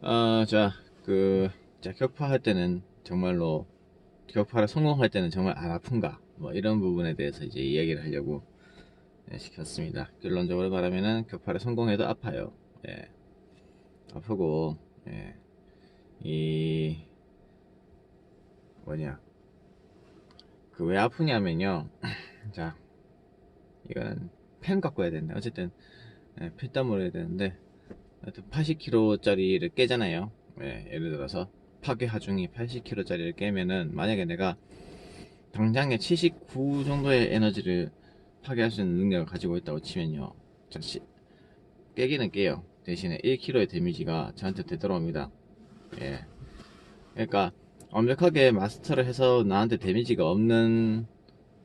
자, 격파할 때는 정말로, 격파를 성공할 때는 정말 안 아픈가? 뭐, 이런 부분에 대해서 이제 이야기를 하려고 시켰습니다. 결론적으로 말하면은, 격파를 성공해도 아파요. 예, 아프고, 예, 이, 뭐냐, 그 왜 아프냐면요. 자, 이거는 펜 갖고 해야 되는데, 어쨌든, 피땀 흘려야 되는데, 하여튼 80kg짜리를 깨잖아요. 예를 들어서, 파괴 하중이 80kg짜리를 깨면은, 만약에 내가 당장에 79 정도의 에너지를 파괴할 수 있는 능력을 가지고 있다고 치면요. 자, 깨기는 깨요. 대신에 1kg의 데미지가 저한테 되돌아옵니다. 예. 그러니까 완벽하게 마스터를 해서 나한테 데미지가 없는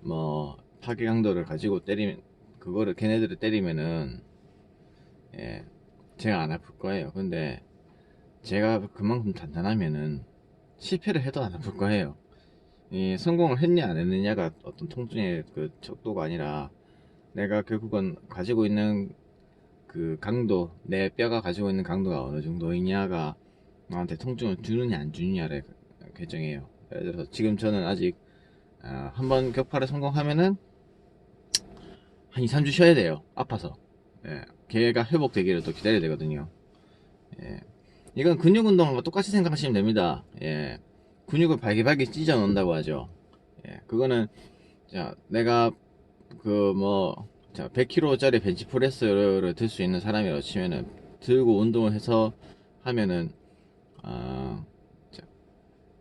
뭐 파괴 강도를 가지고 때리면 그거를 걔네들을 때리면은 예, 제가 안 아플 거예요. 근데 제가 그만큼 단단하면은 실패를 해도 안 아플 거예요. 이 성공을 했냐 안 했느냐가 어떤 통증의 그 척도가 아니라 내가 결국은 가지고 있는 그 강도, 내 뼈가 가지고 있는 강도가 어느 정도이냐가 나한테 통증을 주느냐 안 주느냐를 결정해요. 예를 들어서 지금 저는 아직 한번 격파를 성공하면은 한 2, 3주 쉬어야 돼요. 아파서. 예, 걔가 회복되기를 또 기다려야 되거든요. 예, 이건 근육 운동과 똑같이 생각하시면 됩니다. 예, 근육을 발기발기 찢어 놓는다고 하죠. 예, 그거는 자 내가 그 뭐 자 100kg짜리 벤치프레스를 들 수 있는 사람이라고 치면은 들고 운동을 해서 하면은 아, 자,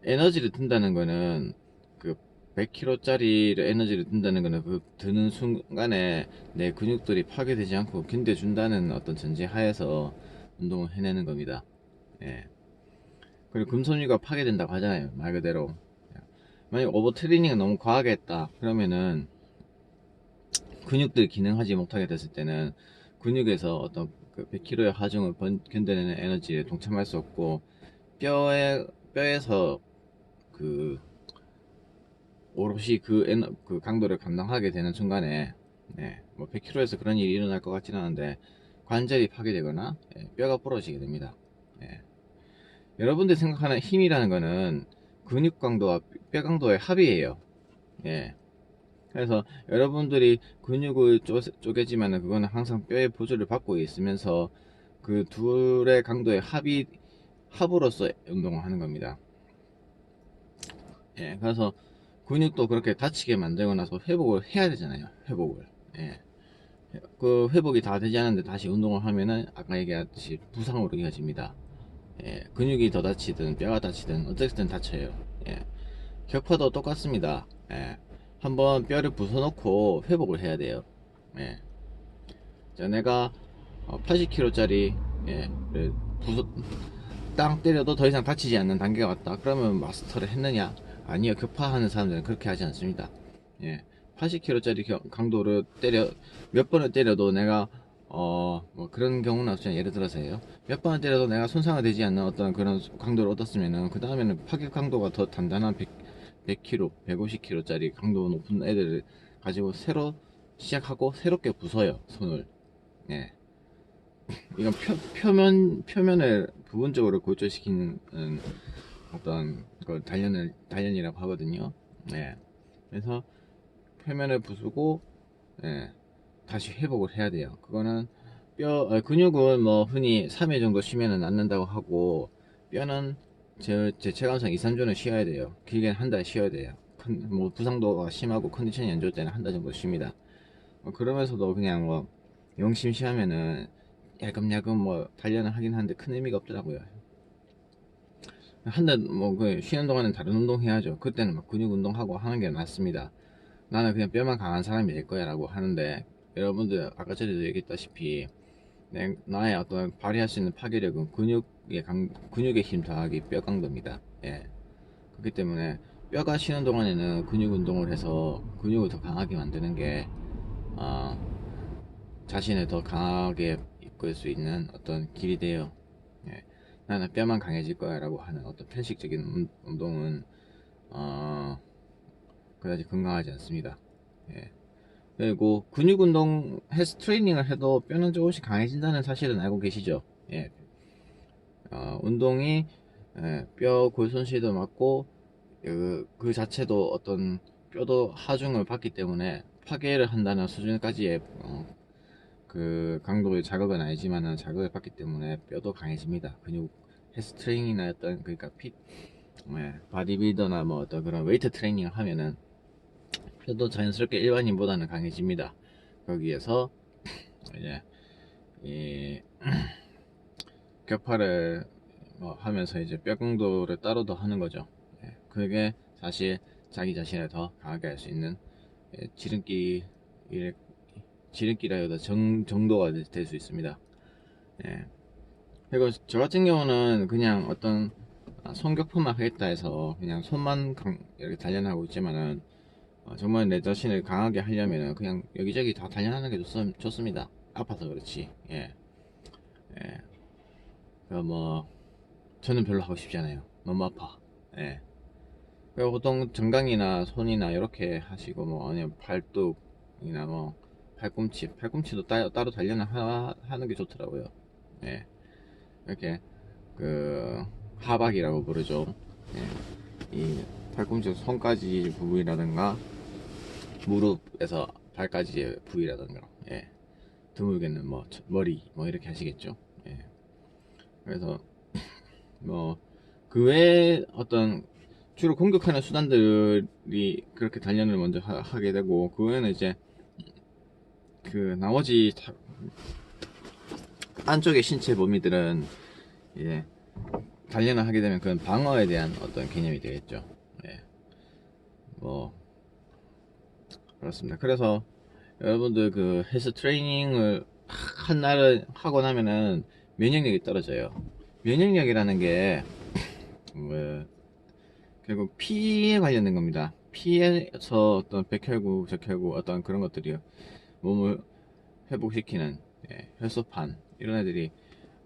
에너지를 든다는 거는 그 100kg짜리 에너지를 든다는 거는 그 드는 순간에 내 근육들이 파괴되지 않고 견뎌준다는 어떤 전제 하에서 운동을 해내는 겁니다. 예. 그리고 금손위가 파괴된다고 하잖아요. 말 그대로. 만약 오버 트레이닝을 너무 과하게 했다. 그러면은 근육들이 기능하지 못하게 됐을 때는 근육에서 어떤 그 100kg의 하중을 견뎌내는 에너지에 동참할 수 없고 뼈에서 그 오롯이 그 강도를 감당하게 되는 순간에 뭐 100kg에서 그런 일이 일어날 것 같지는 않은데 관절이 파괴되거나 뼈가 부러지게 됩니다. 예. 여러분들이 생각하는 힘이라는 거는 근육 강도와 뼈 강도의 합이에요. 예. 그래서 여러분들이 근육을 쪼개지만은 그거는 항상 뼈의 보조를 받고 있으면서 그 둘의 강도의 합으로서 운동을 하는 겁니다. 예, 그래서 근육도 그렇게 다치게 만들고 나서 회복을 해야 되잖아요. 회복을. 예. 그 회복이 다 되지 않는데 다시 운동을 하면은 아까 얘기했듯이 부상으로 이어집니다. 예, 근육이 더 다치든 뼈가 다치든 어쨌든 다쳐요. 예. 격파도 똑같습니다. 예. 한번 뼈를 부숴놓고 회복을 해야 돼요. 예. 자, 내가 80kg짜리 부숴 땅 때려도 더 이상 다치지 않는 단계가 왔다. 그러면 마스터를 했느냐? 아니요. 격파하는 사람들은 그렇게 하지 않습니다. 예. 80kg짜리 강도를 몇 번을 때려도 내가, 뭐 그런 경우는 없지만 예를 들어서요. 몇 번을 때려도 내가 손상이 되지 않는 어떤 그런 강도를 얻었으면은, 그 다음에는 파괴 강도가 더 단단한 100kg, 150kg짜리 강도 높은 애들을 가지고 새로 시작하고 새롭게 부숴요. 손을. 예. 이건 표면을 부분적으로 골절시키는 어떤 걸 단련이라고 하거든요. 네. 그래서 표면을 부수고, 예, 다시 회복을 해야 돼요. 그거는 근육은 뭐 흔히 3일 정도 쉬면은 낫는다고 하고, 뼈는 제 체감상 2, 3주는 쉬어야 돼요. 길게는 한 달 쉬어야 돼요. 뭐 부상도가 심하고 컨디션이 안 좋을 때는 한 달 정도 쉽니다. 그러면서도 그냥 뭐 영심시하면은 야금야금 뭐 단련을 하긴 하는데 큰 의미가 없더라고요. 한 달 뭐 그 쉬는 동안은 다른 운동 해야죠. 그때는 막 근육 운동하고 하는 게 맞습니다. 나는 그냥 뼈만 강한 사람이 될 거야 라고 하는데, 여러분들 아까 전에도 얘기했다시피 나의 어떤 발휘할 수 있는 파괴력은 근육의 힘 더하기 뼈 강도입니다. 예. 그렇기 때문에 뼈가 쉬는 동안에는 근육 운동을 해서 근육을 더 강하게 만드는 게 어, 자신을 더 강하게 이끌 수 있는 어떤 길이 돼요. 예. 나는 뼈만 강해질 거야 라고 하는 어떤 편식적인 운동은 어, 그다지 건강하지 않습니다. 예. 그리고 근육 운동 헬스 트레이닝을 해도 뼈는 조금씩 강해진다는 사실은 알고 계시죠? 예. 운동이 뼈 골손실도 막고 그 자체도 어떤 뼈도 하중을 받기 때문에 파괴를 한다는 수준까지의 그 강도의 자극은 아니지만은 자극을 받기 때문에 뼈도 강해집니다. 근육 헬스 트레이닝이나 어떤 그러니까 바디빌더나 뭐 어떤 그런 웨이트 트레이닝을 하면은 뼈도 자연스럽게 일반인보다는 강해집니다. 거기에서 이제 이 격파를 하면서 이제 뼈 강도를 따로 더 하는 거죠. 그게 사실 자기 자신을 더 강하게 할 수 있는 지름길 지름길이라도 정도가 될 수 있습니다. 그리고 저 같은 경우는 그냥 어떤 손격포만 하겠다 해서 그냥 손만 이렇게 단련하고 있지만은 정말 내 자신을 강하게 하려면 그냥 여기저기 다 단련하는 게 좋습니다. 아파서 그렇지. 뭐 저는 별로 하고 싶지 않아요. 너무 아파. 그리고 보통 정강이나 손이나 이렇게 하시고 뭐 아니면 팔뚝이나 뭐 팔꿈치도 따로 단련을 하는 게 좋더라고요. 이렇게 그 하박이라고 부르죠. 이 팔꿈치 손까지 부분이라든가 무릎에서 발까지의 부위라든가 드물게는 뭐 머리 뭐 이렇게 하시겠죠. 그래서 뭐 그 외에 어떤 주로 공격하는 수단들이 그렇게 단련을 먼저 하게 되고 그 외에는 이제 그 나머지 안쪽의 신체 범위들은 이제 단련을 하게 되면 그건 방어에 대한 어떤 개념이 되겠죠. 뭐 그렇습니다. 그래서 여러분들 그 헬스 트레이닝을 한 날을 하고 나면은 면역력이 떨어져요. 면역력이라는 게 뭐 결국 피에 관련된 겁니다. 피에서 어떤 백혈구, 적혈구 어떤 그런 것들이 몸을 회복시키는 혈소판 이런 애들이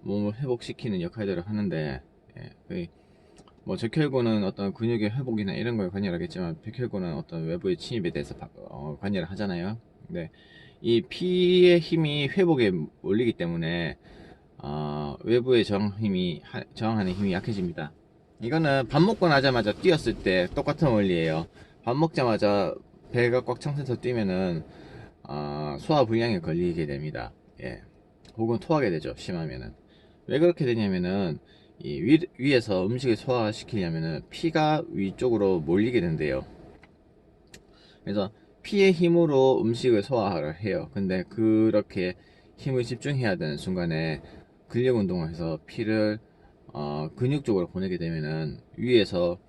몸을 회복시키는 역할들을 하는데 뭐 적혈구는 어떤 근육의 회복이나 이런 걸 관여하겠지만 백혈구는 어떤 외부의 침입에 대해서 관여를 하잖아요. 근데 이 피의 힘이 회복에 몰리기 때문에 외부의 저항하는 힘이 약해집니다. 이거는 밥 먹고 나자마자 뛰었을 때 똑같은 원리예요. 밥 먹자마자 배가 꽉 차면서 뛰면은 소화 불량에 걸리게 됩니다. 혹은 토하게 되죠. 심하면은. 왜 그렇게 되냐면은 이 위에서 음식을 소화시키려면은 피가 위쪽으로 몰리게 된대요. 그래서 피의 힘으로 음식을 소화를 해요. 근데 그렇게 힘을 집중해야 되는 순간에 근력 운동을 해서 피를 근육 쪽으로 보내게 되면은 위에서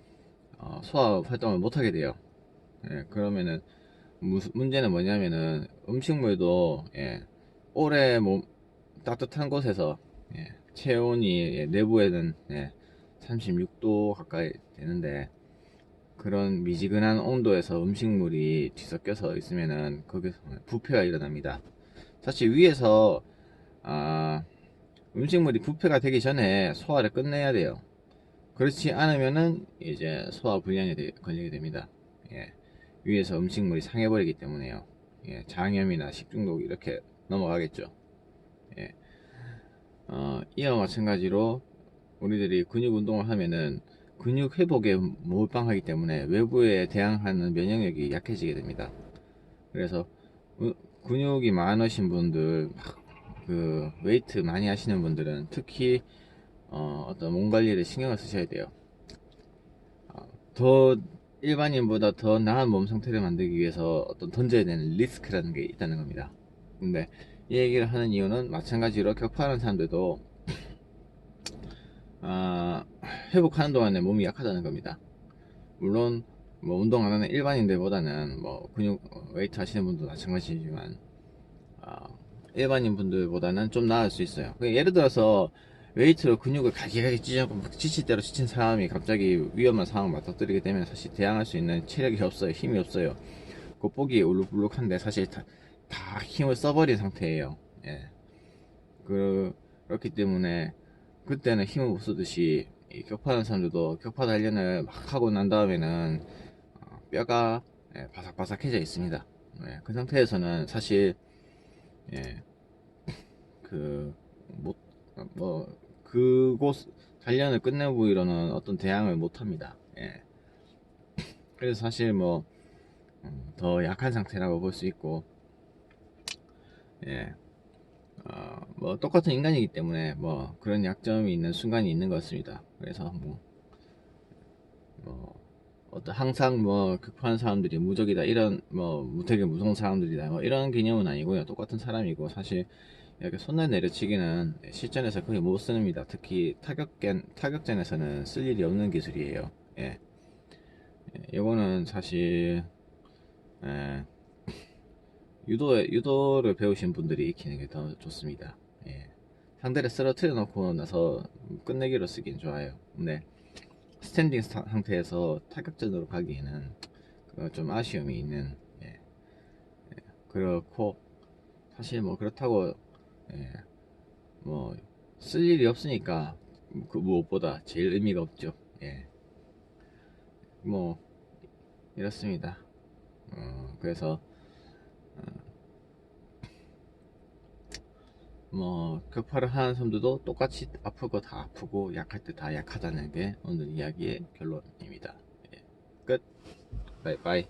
소화 활동을 못 하게 돼요. 그러면은 문제는 뭐냐면은 음식물도 오래 따뜻한 곳에서 체온이 내부에는 36도 가까이 되는데 그런 미지근한 온도에서 음식물이 뒤섞여서 있으면은 거기서 부패가 일어납니다. 사실 위에서 음식물이 부패가 되기 전에 소화를 끝내야 돼요. 그렇지 않으면은 이제 소화 불량에 걸리게 됩니다. 위에서 음식물이 상해버리기 때문에요. 장염이나 식중독 이렇게 넘어가겠죠. 이와 마찬가지로 우리들이 근육 운동을 하면은 근육 회복에 몰빵하기 때문에 외부에 대항하는 면역력이 약해지게 됩니다. 그래서 근육이 많으신 분들, 그 웨이트 많이 하시는 분들은 특히 어떤 몸 관리를 신경을 쓰셔야 돼요. 더 일반인보다 더 나은 몸 상태를 만들기 위해서 어떤 던져야 되는 리스크라는 게 있다는 겁니다. 근데 이 얘기를 하는 이유는 마찬가지로 격파하는 사람들도 회복하는 동안에 몸이 약하다는 겁니다. 물론 뭐 운동 안 하는 일반인들보다는 뭐 근육 웨이트 하시는 분도 마찬가지지만 일반인 분들보다는 좀 나을 수 있어요. 예를 들어서 웨이트로 근육을 갈기갈기 찢어갖고 막 지칠 대로 지친 사람이 갑자기 위험한 상황을 맞닥뜨리게 되면 사실 대항할 수 있는 체력이 없어요. 힘이 없어요. 겉보기 울룩불룩한데 사실 다 힘을 써버린 상태예요. 그렇기 때문에 그때는 힘을 못 쓰듯이 이 격파하는 사람들도 격파 단련을 막 하고 난 다음에는 뼈가 바삭바삭해져 있습니다. 그 상태에서는 사실 그 그곳 단련을 끝내고 이러는 어떤 대항을 못합니다. 예. 그래서 사실 뭐 더 약한 상태라고 볼 수 있고, 예. 뭐 똑같은 인간이기 때문에 뭐 그런 약점이 있는 순간이 있는 것 같습니다. 그래서 뭐 어떤 항상 뭐 극한 사람들이 무적이다, 이런 뭐 무태계 무서운 사람들이다, 뭐 이런 개념은 아니고요. 똑같은 사람이고, 사실 이렇게 손날 내려치기는 실전에서 거의 못 씁니다. 특히 타격전에서는 쓸 일이 없는 기술이에요. 예. 이거는 사실 예, 유도를 배우신 분들이 익히는 게 더 좋습니다. 예. 상대를 쓰러뜨려 놓고 나서 끝내기로 쓰긴 좋아요. 근데 스탠딩 상태에서 타격전으로 가기에는 좀 아쉬움이 있는, 예. 그렇고, 사실 뭐 그렇다고, 예, 뭐 쓸 일이 없으니까 그 무엇보다 제일 의미가 없죠. 예. 뭐 이렇습니다. 그래서 뭐 격파를 하는 사람들도 똑같이 아프고 다 아프고 약할 때 다 약하다는 게 오늘 이야기의 결론입니다. 예. 끝. 바이바이.